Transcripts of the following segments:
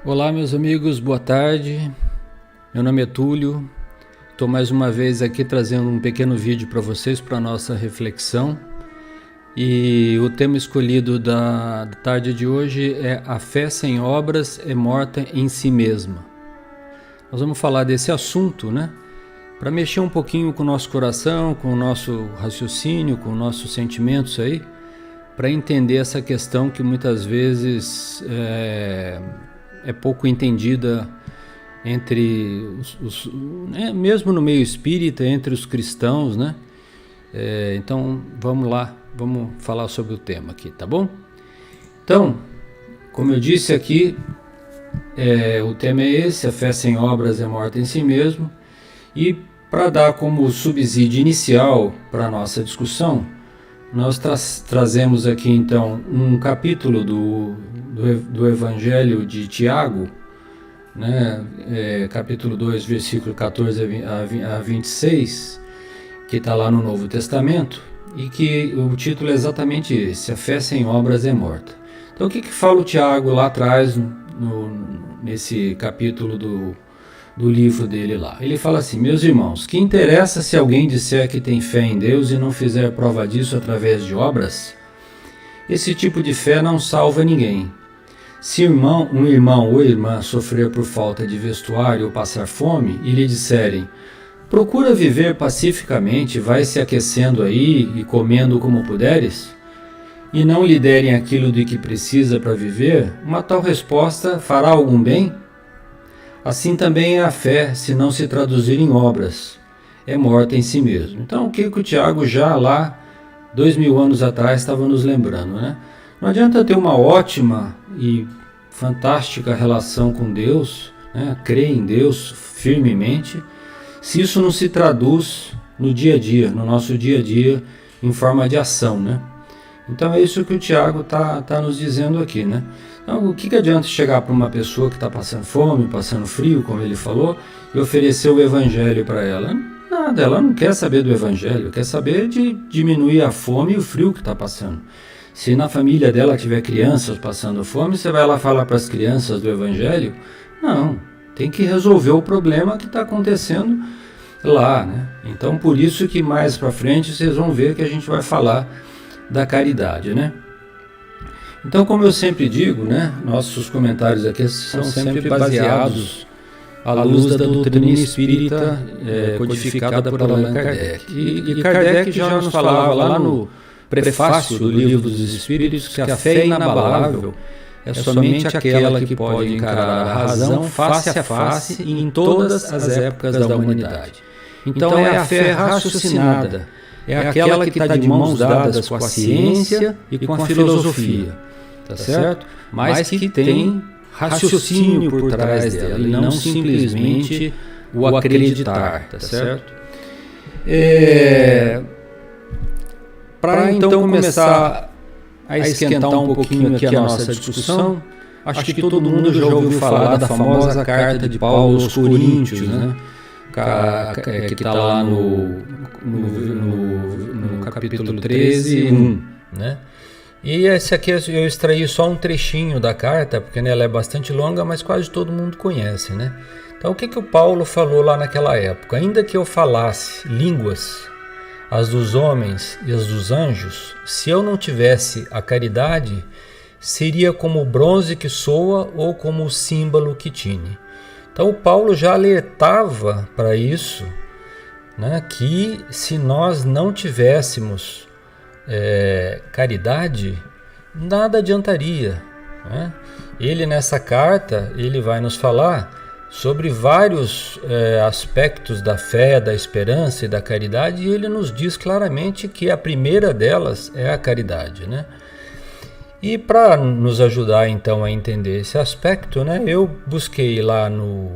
Olá, meus amigos, boa tarde. Meu nome é Túlio. Estou mais uma vez aqui trazendo um pequeno vídeo para vocês, para a nossa reflexão. E o tema escolhido da tarde de hoje é: a fé sem obras é morta em si mesma. Nós vamos falar desse assunto, né? Para mexer um pouquinho com o nosso coração, com o nosso raciocínio, com os nossos sentimentos aí, para entender essa questão que muitas vezes é pouco entendida entre mesmo no meio espírita, entre os cristãos, né? Então vamos lá, vamos falar sobre o tema aqui, tá bom? Então, como eu disse aqui, o tema é esse: a fé sem obras é morta em si mesmo. E para dar como subsídio inicial para a nossa discussão, nós trazemos aqui então um capítulo do Evangelho de Tiago, né? Capítulo 2, versículo 14 a 26, que está lá no Novo Testamento, e que o título é exatamente esse: a fé sem obras é morta. Então o que fala o Tiago lá atrás, nesse capítulo do livro dele lá? Ele fala assim: meus irmãos, que interessa se alguém disser que tem fé em Deus e não fizer prova disso através de obras? Esse tipo de fé não salva ninguém. Se um irmão ou irmã sofrer por falta de vestuário ou passar fome e lhe disserem: procura viver pacificamente, vai se aquecendo aí e comendo como puderes, e não lhe derem aquilo de que precisa para viver, uma tal resposta fará algum bem? Assim também é a fé, se não se traduzir em obras, é morta em si mesmo. Então, o que o Tiago já lá, 2000 anos atrás, estava nos lembrando, né? Não adianta ter uma ótima e fantástica relação com Deus, né? Crer em Deus firmemente, se isso não se traduz no dia a dia, no nosso dia a dia, em forma de ação, né? Então é isso que o Tiago tá nos dizendo aqui, né? Então, o que adianta chegar para uma pessoa que está passando fome, passando frio, como ele falou, e oferecer o Evangelho para ela? Nada, ela não quer saber do Evangelho, quer saber de diminuir a fome e o frio que está passando. Se na família dela tiver crianças passando fome, você vai lá falar para as crianças do Evangelho? Não, tem que resolver o problema que está acontecendo lá, né? Então, por isso que mais para frente vocês vão ver que a gente vai falar da caridade, né? Então, como eu sempre digo, né, nossos comentários aqui são sempre baseados à luz da doutrina espírita codificada por Allan Kardec. E Kardec já nos falava lá no prefácio do Livro dos Espíritos que a fé inabalável é somente aquela que pode encarar a razão face a face em todas as épocas da humanidade. Então é a fé raciocinada, é aquela que está de mãos dadas com a ciência e com a filosofia, tá certo? Mas que tem raciocínio por trás dela e não simplesmente o acreditar, tá certo? Para então começar a esquentar um pouquinho aqui a nossa discussão, acho que todo mundo já ouviu falar da famosa carta de Paulo aos Coríntios, né? Que está lá no capítulo 13, 1, né? E esse aqui eu extraí só um trechinho da carta, porque ela é bastante longa, mas quase todo mundo conhece, né? Então o que o Paulo falou lá naquela época? Ainda que eu falasse línguas, as dos homens e as dos anjos, se eu não tivesse a caridade, seria como o bronze que soa ou como o símbolo que tine. Então o Paulo já alertava para isso, né, que se nós não tivéssemos caridade, nada adiantaria, né? Ele nessa carta, ele vai nos falar sobre vários aspectos da fé, da esperança e da caridade, e ele nos diz claramente que a primeira delas é a caridade, né? E para nos ajudar então a entender esse aspecto, né, eu busquei lá no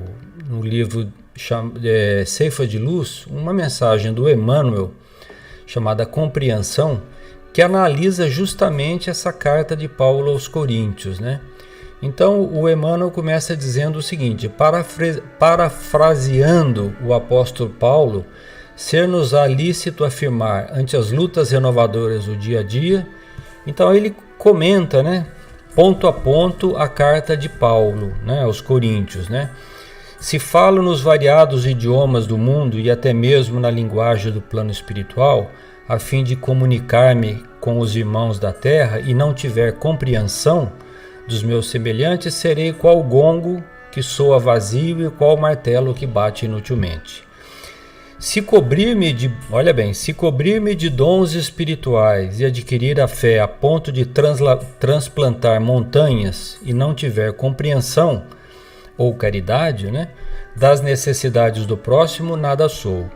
livro Ceifa de Luz uma mensagem do Emmanuel chamada Compreensão, que analisa justamente essa carta de Paulo aos Coríntios, né? Então o Emmanuel começa dizendo o seguinte, parafraseando o apóstolo Paulo: ser-nos-á lícito afirmar ante as lutas renovadoras do dia a dia. Então ele comenta, né, ponto a ponto a carta de Paulo, né, aos Coríntios, né? Se falo nos variados idiomas do mundo e até mesmo na linguagem do plano espiritual, a fim de comunicar-me com os irmãos da terra e não tiver compreensão dos meus semelhantes, serei qual gongo que soa vazio e qual martelo que bate inutilmente. Se cobrir-me de dons espirituais e adquirir a fé a ponto de transplantar montanhas e não tiver compreensão ou caridade, né, das necessidades do próximo, nada sou.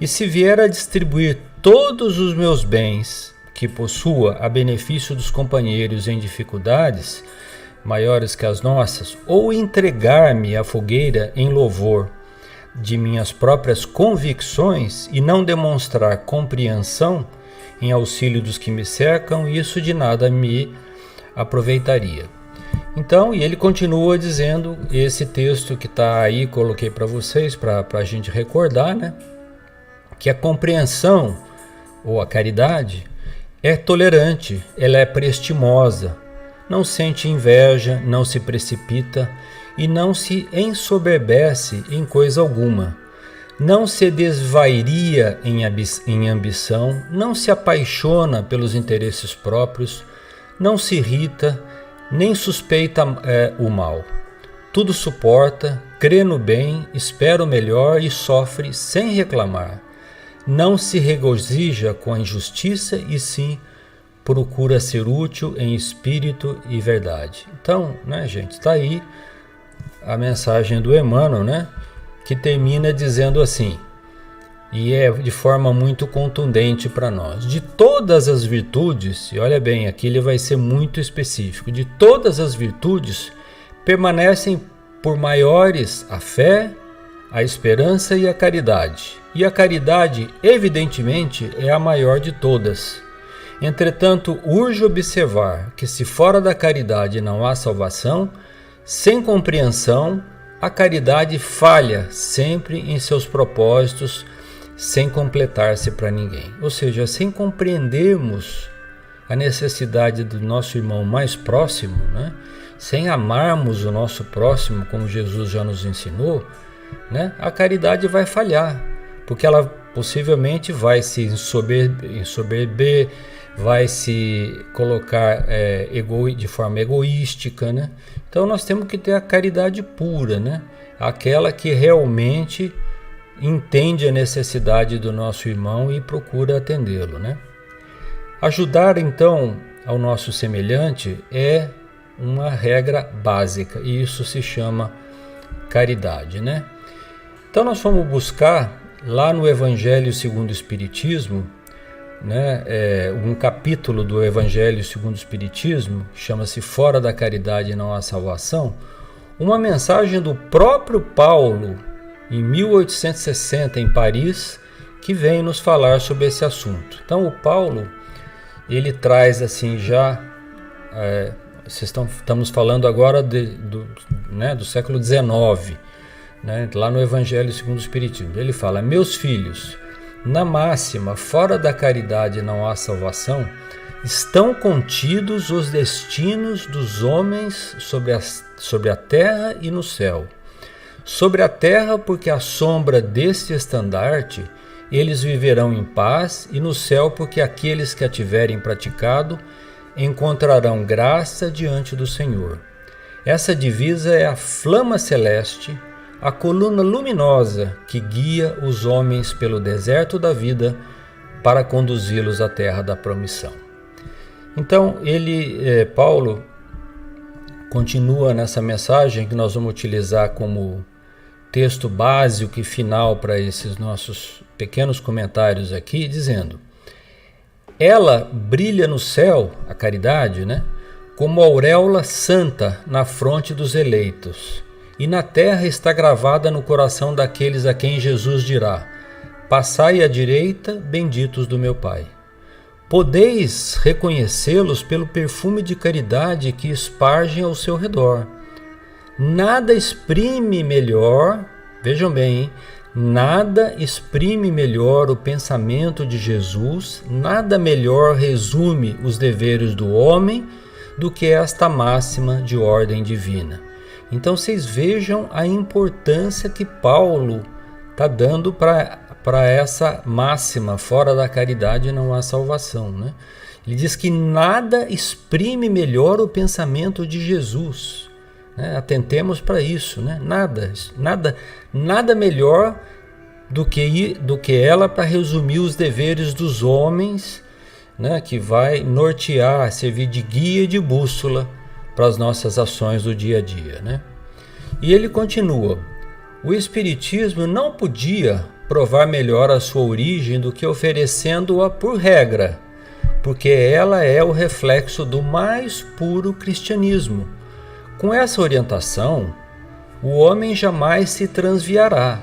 E se vier a distribuir todos os meus bens que possua a benefício dos companheiros em dificuldades maiores que as nossas, ou entregar-me à fogueira em louvor de minhas próprias convicções e não demonstrar compreensão em auxílio dos que me cercam, isso de nada me aproveitaria. Então, e ele continua dizendo, esse texto que está aí, coloquei para vocês, para a gente recordar, né? Que a compreensão, ou a caridade, é tolerante, ela é prestimosa, não sente inveja, não se precipita e não se ensoberbece em coisa alguma, não se desvairia em ambição, não se apaixona pelos interesses próprios, não se irrita, nem suspeita o mal. Tudo suporta, crê no bem, espera o melhor e sofre sem reclamar. Não se regozija com a injustiça e sim procura ser útil em espírito e verdade. Então, né, gente, está aí a mensagem do Emmanuel, né, que termina dizendo assim, e é de forma muito contundente para nós: de todas as virtudes, e olha bem, aqui ele vai ser muito específico, de todas as virtudes permanecem por maiores a fé, a esperança e a caridade. E a caridade, evidentemente, é a maior de todas. Entretanto, urge observar que se fora da caridade não há salvação, sem compreensão, a caridade falha sempre em seus propósitos, sem completar-se para ninguém. Ou seja, sem compreendermos a necessidade do nosso irmão mais próximo, né? Sem amarmos o nosso próximo, como Jesus já nos ensinou, né? A caridade vai falhar, porque ela possivelmente vai se ensoberber, vai se colocar de forma egoística, né? Então nós temos que ter a caridade pura, né? Aquela que realmente entende a necessidade do nosso irmão e procura atendê-lo, né? Ajudar então ao nosso semelhante é uma regra básica e isso se chama caridade, né? Então nós vamos buscar lá no Evangelho segundo o Espiritismo, né, um capítulo do Evangelho segundo o Espiritismo, chama-se Fora da Caridade Não Há Salvação, uma mensagem do próprio Paulo, em 1860, em Paris, que vem nos falar sobre esse assunto. Então o Paulo, ele traz assim já, estamos falando agora do século XIX, né, lá no Evangelho segundo o Espiritismo, ele fala: meus filhos, na máxima, fora da caridade não há salvação, estão contidos os destinos dos homens sobre a terra e no céu. Sobre a terra, porque à sombra deste estandarte eles viverão em paz, e no céu, porque aqueles que a tiverem praticado encontrarão graça diante do Senhor. Essa divisa é a flama celeste, a coluna luminosa que guia os homens pelo deserto da vida para conduzi-los à terra da promissão. Então, Paulo continua nessa mensagem que nós vamos utilizar como texto básico e final para esses nossos pequenos comentários aqui, dizendo: ela brilha no céu, a caridade, né, como auréola santa na fronte dos eleitos, e na terra está gravada no coração daqueles a quem Jesus dirá: passai à direita, benditos do meu Pai. Podeis reconhecê-los pelo perfume de caridade que espargem ao seu redor. Nada exprime melhor, vejam bem, hein? Nada exprime melhor o pensamento de Jesus, nada melhor resume os deveres do homem do que esta máxima de ordem divina. Então vocês vejam a importância que Paulo está dando para essa máxima: fora da caridade não há salvação, né? Ele diz que nada exprime melhor o pensamento de Jesus, né? Atentemos para isso, né? Nada melhor do que ela para resumir os deveres dos homens, né? Que vai nortear, servir de guia e de bússola para as nossas ações do dia a dia, né? E ele continua: o Espiritismo não podia provar melhor a sua origem do que oferecendo-a por regra, porque ela é o reflexo do mais puro cristianismo. Com essa orientação, o homem jamais se transviará.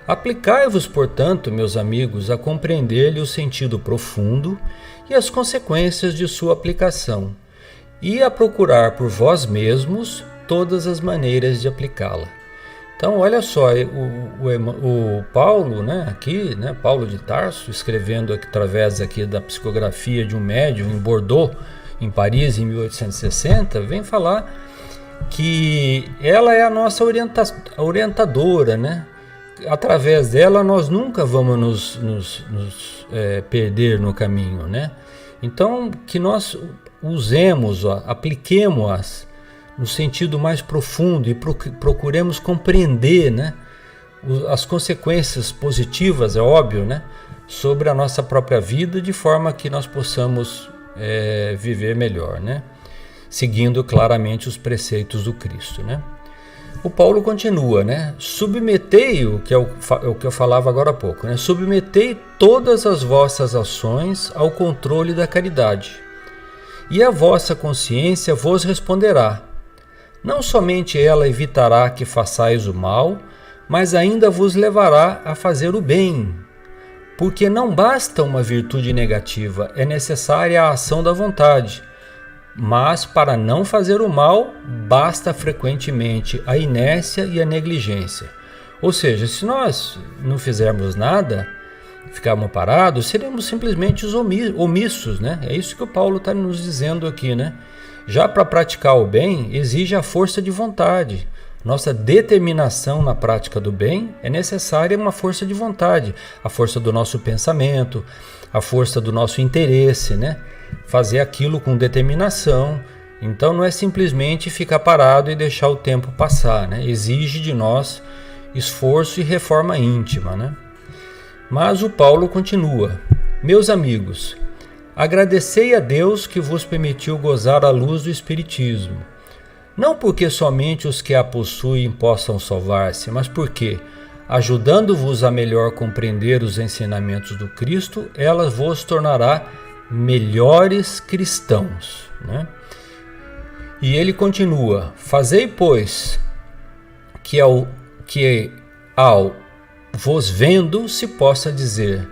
Aplicai-vos, portanto, meus amigos, a compreender-lhe o sentido profundo e as consequências de sua aplicação, e a procurar por vós mesmos todas as maneiras de aplicá-la. Então, olha só, o Paulo, né, aqui, né, Paulo de Tarso, escrevendo aqui, através aqui da psicografia de um médium em Bordeaux, em Paris, em 1860, vem falar que ela é a nossa orientadora, né? Através dela nós nunca vamos nos perder no caminho, né? Então, que nós usemos, apliquemos-as no sentido mais profundo e procuremos compreender, né, as consequências positivas, é óbvio, né, sobre a nossa própria vida, de forma que nós possamos viver melhor, né, seguindo claramente os preceitos do Cristo, né. O Paulo continua, né, submetei-o, que é o que eu falava agora há pouco, né, submetei todas as vossas ações ao controle da caridade, e a vossa consciência vos responderá. Não somente ela evitará que façais o mal, mas ainda vos levará a fazer o bem. Porque não basta uma virtude negativa, é necessária a ação da vontade. Mas para não fazer o mal, basta frequentemente a inércia e a negligência. Ou seja, se nós não fizermos nada, ficarmos parados, seremos simplesmente os omissos, né? É isso que o Paulo está nos dizendo aqui, né? Já para praticar o bem, exige a força de vontade. Nossa determinação na prática do bem é necessária uma força de vontade, a força do nosso pensamento, a força do nosso interesse, né? Fazer aquilo com determinação. Então não é simplesmente ficar parado e deixar o tempo passar, né? Exige de nós esforço e reforma íntima, né? Mas o Paulo continua: meus amigos, agradecei a Deus que vos permitiu gozar a luz do Espiritismo. Não porque somente os que a possuem possam salvar-se, mas porque, ajudando-vos a melhor compreender os ensinamentos do Cristo, ela vos tornará melhores cristãos, né? E ele continua: fazei, pois, que ao vos vendo se possa dizer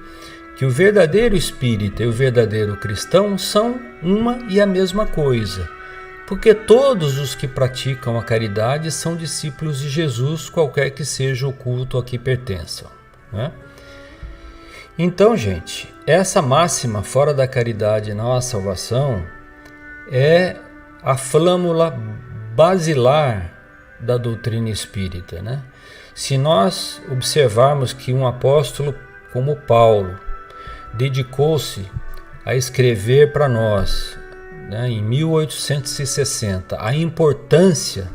que o verdadeiro espírita e o verdadeiro cristão são uma e a mesma coisa, porque todos os que praticam a caridade são discípulos de Jesus, qualquer que seja o culto a que pertençam, né? Então, gente, essa máxima, fora da caridade não há salvação, é a flâmula basilar da doutrina espírita, né? Se nós observarmos que um apóstolo como Paulo dedicou-se a escrever para nós, né, em 1860, a importância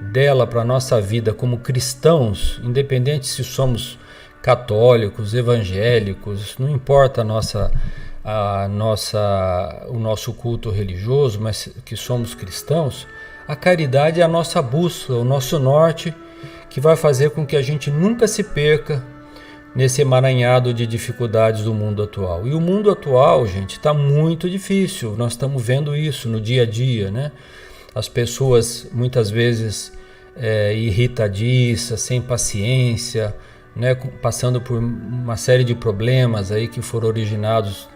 dela para a nossa vida como cristãos, independente se somos católicos, evangélicos, não importa o nosso culto religioso, mas que somos cristãos, a caridade é a nossa bússola, o nosso norte, que vai fazer com que a gente nunca se perca nesse emaranhado de dificuldades do mundo atual. E o mundo atual, gente, está muito difícil. Nós estamos vendo isso no dia a dia, né? As pessoas muitas vezes irritadiças, sem paciência, né? Passando por uma série de problemas aí que foram originados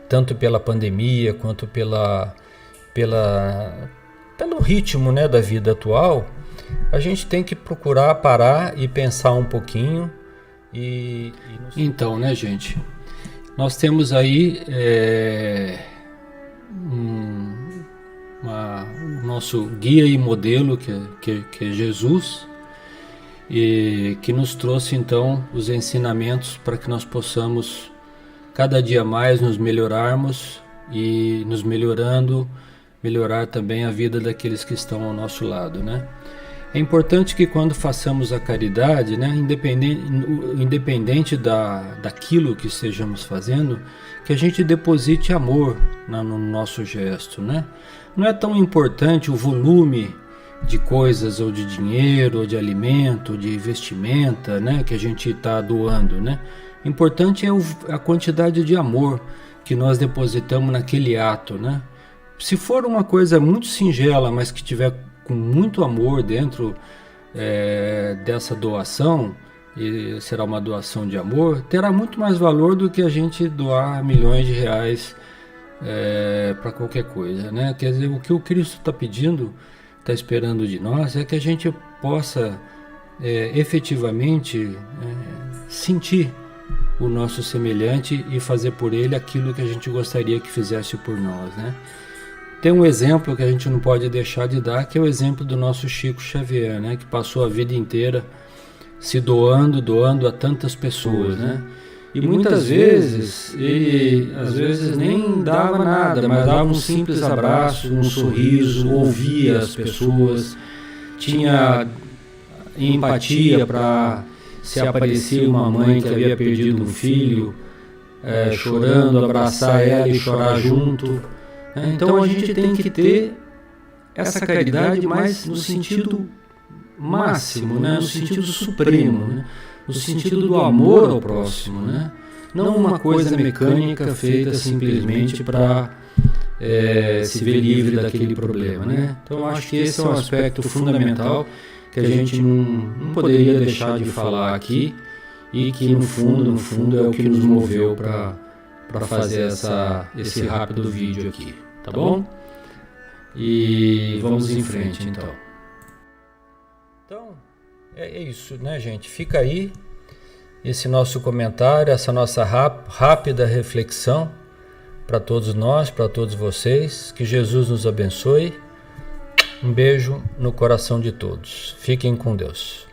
tanto pela pandemia quanto pelo ritmo, né, da vida atual. A gente tem que procurar parar e pensar um pouquinho. Então, né, gente, nós temos aí nosso guia e modelo, que é Jesus, e que nos trouxe então os ensinamentos para que nós possamos cada dia mais nos melhorarmos e nos melhorando, melhorar também a vida daqueles que estão ao nosso lado, né? É importante que quando façamos a caridade, né, independente daquilo que estejamos fazendo, que a gente deposite amor no nosso gesto, né? Não é tão importante o volume de coisas, ou de dinheiro, ou de alimento, ou de vestimenta, né, que a gente está doando, né? O importante é a quantidade de amor que nós depositamos naquele ato, né? Se for uma coisa muito singela, mas que tiver com muito amor dentro dessa doação, e será uma doação de amor, terá muito mais valor do que a gente doar milhões de reais para qualquer coisa, né? Quer dizer, o que o Cristo está pedindo, está esperando de nós, é que a gente possa efetivamente sentir o nosso semelhante e fazer por ele aquilo que a gente gostaria que fizesse por nós, né? Tem um exemplo que a gente não pode deixar de dar, que é o exemplo do nosso Chico Xavier, né? Que passou a vida inteira se doando a tantas pessoas, né? E muitas vezes ele às vezes nem dava nada, mas dava um simples abraço, um sorriso, ouvia as pessoas, tinha empatia para, se aparecia uma mãe que havia perdido um filho, chorando, abraçar ela e chorar junto. Então a gente tem que ter essa caridade mais no sentido máximo, né? No sentido supremo, né? No sentido do amor ao próximo, né? Não uma coisa mecânica feita simplesmente para se ver livre daquele problema, né? Então eu acho que esse é um aspecto fundamental que a gente não poderia deixar de falar aqui, e que no fundo é o que nos moveu para fazer esse rápido vídeo aqui, tá bom? E vamos em frente então. Então, é isso, né, gente? Fica aí esse nosso comentário, essa nossa rápida reflexão para todos nós, para todos vocês. Que Jesus nos abençoe. Um beijo no coração de todos. Fiquem com Deus.